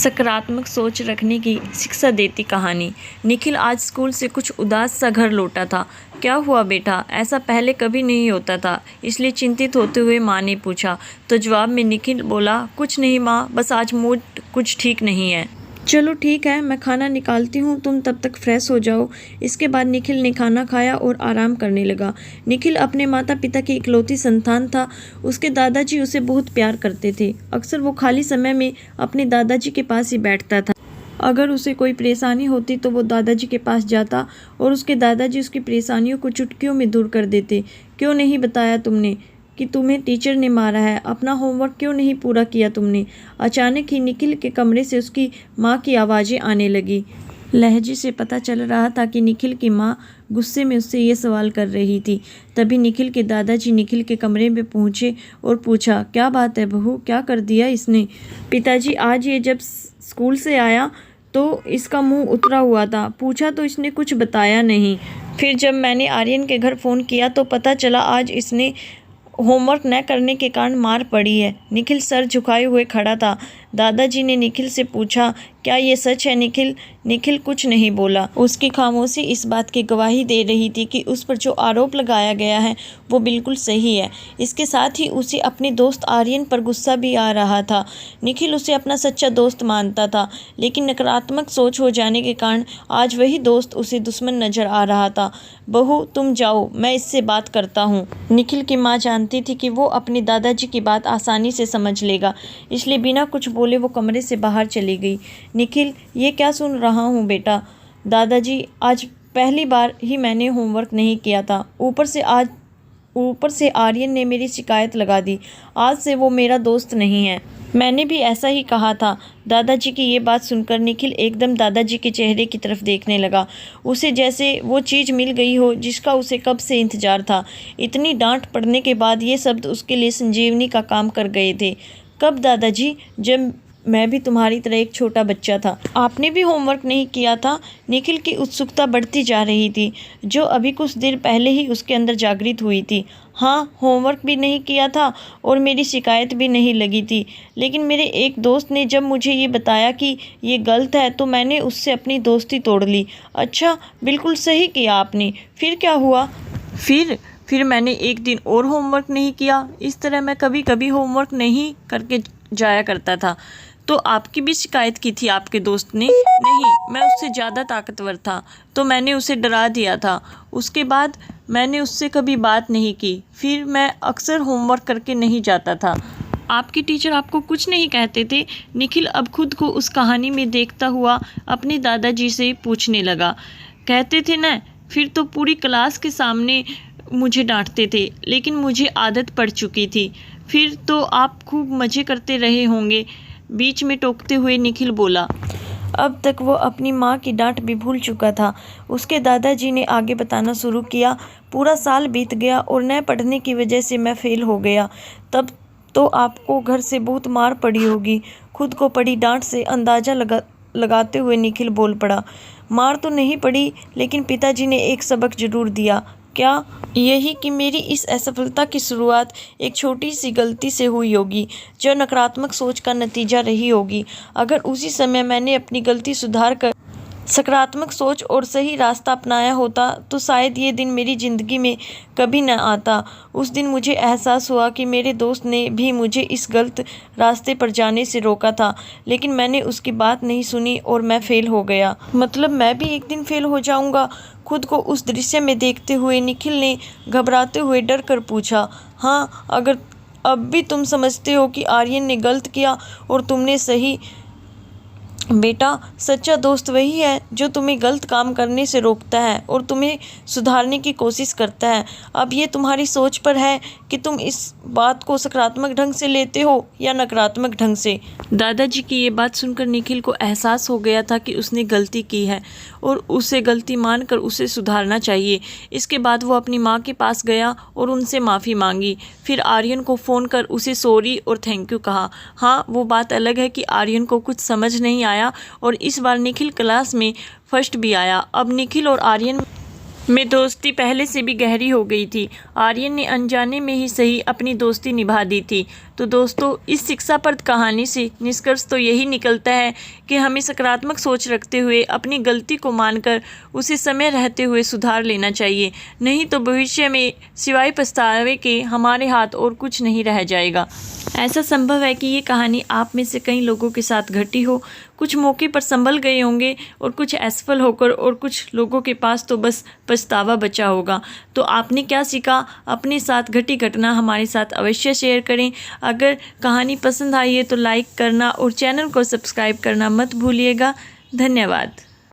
सकारात्मक सोच रखने की शिक्षा देती कहानी। निखिल आज स्कूल से कुछ उदास सा घर लौटा था। क्या हुआ बेटा? ऐसा पहले कभी नहीं होता था, इसलिए चिंतित होते हुए माँ ने पूछा। तो जवाब में निखिल बोला, कुछ नहीं माँ, बस आज मूड कुछ ठीक नहीं है। चलो ठीक है, मैं खाना निकालती हूँ, तुम तब तक फ्रेश हो जाओ। इसके बाद निखिल ने खाना खाया और आराम करने लगा। निखिल अपने माता पिता की इकलौती संतान था। उसके दादाजी उसे बहुत प्यार करते थे। अक्सर वो खाली समय में अपने दादाजी के पास ही बैठता था। अगर उसे कोई परेशानी होती तो वो दादाजी के पास जाता और उसके दादाजी उसकी परेशानियों को चुटकियों में दूर कर देते। क्यों नहीं बताया तुमने कि तुम्हें टीचर ने मारा है? अपना होमवर्क क्यों नहीं पूरा किया तुमने? अचानक ही निखिल के कमरे से उसकी माँ की आवाज़ें आने लगी। लहजे से पता चल रहा था कि निखिल की माँ गुस्से में उससे ये सवाल कर रही थी। तभी निखिल के दादाजी निखिल के कमरे में पहुँचे और पूछा, क्या बात है बहू, क्या कर दिया इसने? पिताजी, आज ये जब स्कूल से आया तो इसका मुंह उतरा हुआ था। पूछा तो इसने कुछ बताया नहीं। फिर जब मैंने आर्यन के घर फ़ोन किया तो पता चला आज इसने होमवर्क न करने के कारण मार पड़ी है। निखिल सर झुकाए हुए खड़ा था। दादाजी ने निखिल से पूछा, क्या ये सच है निखिल? निखिल कुछ नहीं बोला। उसकी खामोशी इस बात की गवाही दे रही थी कि उस पर जो आरोप लगाया गया है वो बिल्कुल सही है। इसके साथ ही उसे अपने दोस्त आर्यन पर गुस्सा भी आ रहा था। निखिल उसे अपना सच्चा दोस्त मानता था, लेकिन नकारात्मक सोच हो जाने के कारण आज वही दोस्त उसे दुश्मन नजर आ रहा था। बहू तुम जाओ, मैं इससे बात करता हूँ। निखिल की माँ जानती थी कि वो अपने दादाजी की बात आसानी से समझ लेगा, इसलिए बिना कुछ बोले वो कमरे से बाहर चली गई। निखिल, ये क्या सुन रहा हूँ बेटा? दादाजी, आज पहली बार ही मैंने होमवर्क नहीं किया था। ऊपर से आर्यन ने मेरी शिकायत लगा दी। आज से वो मेरा दोस्त नहीं है। मैंने भी ऐसा ही कहा था। दादाजी की ये बात सुनकर निखिल एकदम दादाजी के चेहरे की तरफ देखने लगा। उसे जैसे वो चीज़ मिल गई हो जिसका उसे कब से इंतजार था। इतनी डांट पड़ने के बाद ये शब्द उसके लिए संजीवनी का काम कर गए थे। कब दादाजी? जब मैं भी तुम्हारी तरह एक छोटा बच्चा था। आपने भी होमवर्क नहीं किया था? निखिल की उत्सुकता बढ़ती जा रही थी, जो अभी कुछ देर पहले ही उसके अंदर जागृत हुई थी। हाँ, होमवर्क भी नहीं किया था और मेरी शिकायत भी नहीं लगी थी, लेकिन मेरे एक दोस्त ने जब मुझे ये बताया कि ये गलत है तो मैंने उससे अपनी दोस्ती तोड़ ली। अच्छा, बिल्कुल सही किया आपने। फिर क्या हुआ? फिर मैंने एक दिन और होमवर्क नहीं किया। इस तरह मैं कभी कभी होमवर्क नहीं करके जाया करता था। तो आपकी भी शिकायत की थी आपके दोस्त ने? नहीं, मैं उससे ज़्यादा ताकतवर था तो मैंने उसे डरा दिया था। उसके बाद मैंने उससे कभी बात नहीं की। फिर मैं अक्सर होमवर्क करके नहीं जाता था। आपकी टीचर आपको कुछ नहीं कहते थे? निखिल अब खुद को उस कहानी में देखता हुआ अपने दादाजी से पूछने लगा। कहते थे ना, फिर तो पूरी क्लास के सामने मुझे डांटते थे, लेकिन मुझे आदत पड़ चुकी थी। फिर तो आप खूब मज़े करते रहे होंगे। बीच में टोकते हुए निखिल बोला। अब तक वो अपनी माँ की डांट भी भूल चुका था। उसके दादाजी ने आगे बताना शुरू किया। पूरा साल बीत गया और न पढ़ने की वजह से मैं फेल हो गया। तब तो आपको घर से बहुत मार पड़ी होगी। खुद को पड़ी डांट से अंदाज़ा लगाते हुए निखिल बोल पड़ा। मार तो नहीं पड़ी, लेकिन पिताजी ने एक सबक जरूर दिया। क्या? यही कि मेरी इस असफलता की शुरुआत एक छोटी सी गलती से हुई होगी, जो नकारात्मक सोच का नतीजा रही होगी। अगर उसी समय मैंने अपनी गलती सुधार कर सकारात्मक सोच और सही रास्ता अपनाया होता तो शायद ये दिन मेरी ज़िंदगी में कभी न आता। उस दिन मुझे एहसास हुआ कि मेरे दोस्त ने भी मुझे इस गलत रास्ते पर जाने से रोका था, लेकिन मैंने उसकी बात नहीं सुनी और मैं फेल हो गया। मतलब मैं भी एक दिन फेल हो जाऊंगा? खुद को उस दृश्य में देखते हुए निखिल ने घबराते हुए डर कर पूछा। हाँ, अगर अब भी तुम समझते हो कि आर्यन ने गलत किया और तुमने सही। बेटा, सच्चा दोस्त वही है जो तुम्हें गलत काम करने से रोकता है और तुम्हें सुधारने की कोशिश करता है। अब ये तुम्हारी सोच पर है कि तुम इस बात को सकारात्मक ढंग से लेते हो या नकारात्मक ढंग से। दादाजी की ये बात सुनकर निखिल को एहसास हो गया था कि उसने गलती की है और उसे गलती मानकर उसे सुधारना चाहिए। इसके बाद वो अपनी माँ के पास गया और उनसे माफ़ी मांगी। फिर आर्यन को फ़ोन कर उसे सॉरी और थैंक यू कहा। हाँ, वो बात अलग है कि आर्यन को कुछ समझ नहीं आया और इस बार निखिल क्लास में फर्स्ट भी आया। अब निखिल और आर्यन में दोस्ती पहले से भी गहरी हो गई थी। आर्यन ने अनजाने में ही सही अपनी दोस्ती निभा दी थी। तो दोस्तों, इस शिक्षाप्रद कहानी से निष्कर्ष तो यही निकलता है कि हमें सकारात्मक सोच रखते हुए अपनी गलती को मानकर उसे समय रहते हुए सुधार लेना चाहिए, नहीं तो भविष्य में सिवाय पछतावे के हमारे हाथ और कुछ नहीं रह जाएगा। ऐसा संभव है कि ये कहानी आप में से कई लोगों के साथ घटी हो। कुछ मौके पर संभल गए होंगे और कुछ असफल होकर, और कुछ लोगों के पास तो बस पछतावा बचा होगा। तो आपने क्या सीखा? अपने साथ घटी घटना हमारे साथ अवश्य शेयर करें। अगर कहानी पसंद आई है तो लाइक करना और चैनल को सब्सक्राइब करना मत भूलिएगा। धन्यवाद।